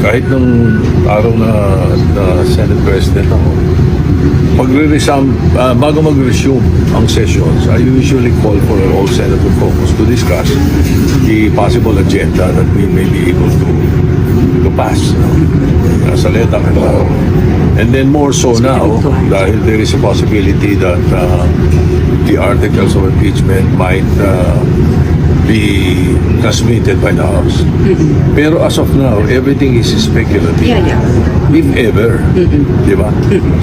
kahit nung araw na Senate President ako, bago mag-resume ang sessions, I usually call for all Senator caucus to discuss the possible agenda that we may be able to pass. Sa letang and then more so now, dahil there is a possibility that the articles of impeachment might be transmitted by the House. Pero as of now, everything is speculative. If ever. Di ba?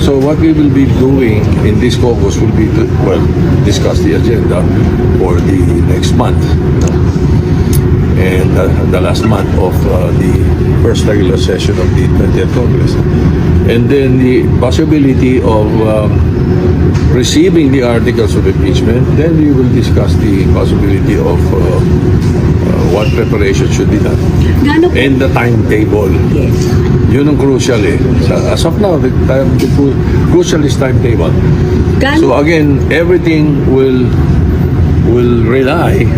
So what we will be doing in this caucus will be to, well, discuss the agenda for the next month. And the last month of the first regular session of the 20th Congress. And then the possibility of receiving the articles of impeachment, then we will discuss the possibility of what preparation should be done. And the timetable. Yes. Yun ang crucial eh. As of now, the crucial is timetable. So again, everything will rely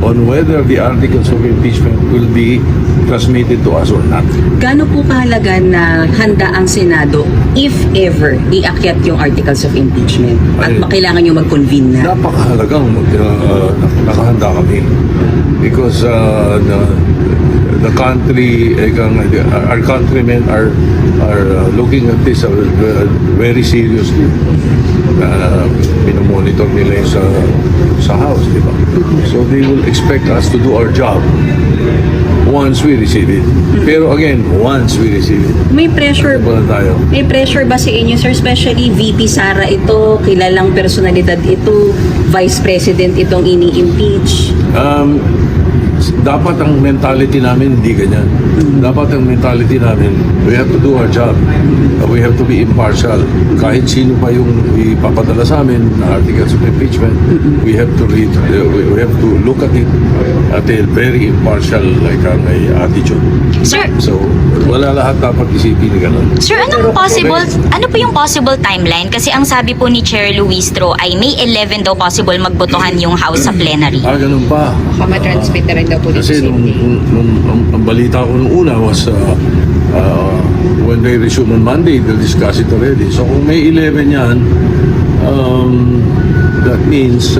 on whether the articles of impeachment will be transmitted to us or not. Gaano po kahalaga na handa ang Senado if ever iakyat yung articles of impeachment at kailangan nyo mag-convene na? Napakahalagang nakahanda kami because the country, our countrymen are looking at this very seriously. Minomonitor nila yung sa House, di ba? So they will expect us to do our job once we receive it. Pero again, once we receive it. May pressure tayo. May pressure ba sa inyo, sir? Especially VP Sara ito, kilalang personalidad ito, Vice President itong ini-impeach. Dapat ang mentality namin hindi ganyan. Dapat ang mentality namin, we have to do our job. We have to be impartial. Kahit sino pa yung ipapadala sa amin na articles of impeachment, we have to read, we have to look at it at a very impartial attitude. Sir, So, wala lahat dapat isipin gano'n. Sir, ano po yung possible timeline? Kasi ang sabi po ni Chair Luistro ay May 11 daw possible magbotohan yung House sa plenary. Ganun pa. Matransmit na rin daw po dito Kasi ang balita ko nung una was when they resume on Monday, they'll discuss it already. So kung May 11 yan, that means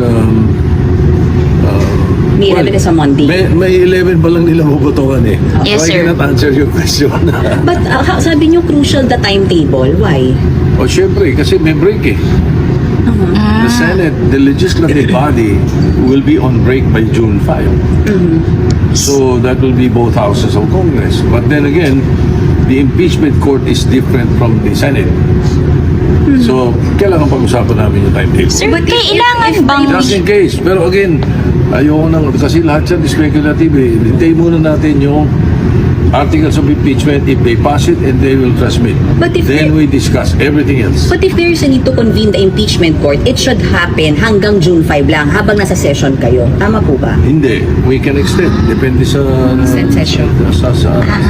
May 11 is a Monday. May 11 pa lang nila bubutuhan eh. Yes, So I sir. cannot answer your question. But sabi nyo crucial the timetable. Why? O syempre, kasi may break eh. The Senate, the legislative body will be on break by June 5. So that will be both houses of Congress. But then again, the impeachment court is different from the Senate. So, kailangan pag-usapan namin yung timetable. Sir, kailangan bang... Just in case. Pero again, ayoko nang, kasi lahat yan is speculative eh. Hintayin muna natin yung articles of impeachment if they pass it and they will transmit. But if Then we discuss everything else. But if there is a need to convene the impeachment court, it should happen hanggang June 5 lang habang nasa session kayo. Tama po ba? Hindi. We can extend. Depende sa Session. sa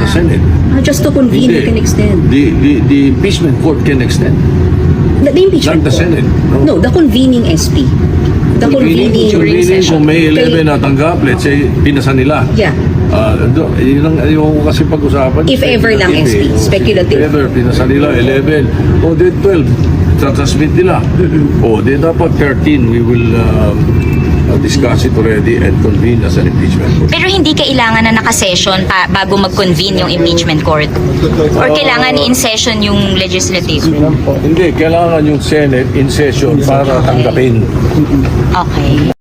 Senate. Just to convene, Hindi. you can extend. The impeachment court can extend. The impeachment Not the court. Senate. No, the convening SP. The convening during Convening session. kung May 11 natanggap, let's say, pinasa nila. Yeah. Yun ang ayoko kasi pag-usapan. If ever lang, SP. Speculative. If ever, pinasa nila, 11. O, di 12. Transmit nila. O, di dapat 13. We will discuss it already and convene as an impeachment court. Pero hindi kailangan na naka-session bago mag-convene yung impeachment court? Or kailangan in session yung legislative? Hindi, kailangan yung Senate in session para tanggapin. Okay.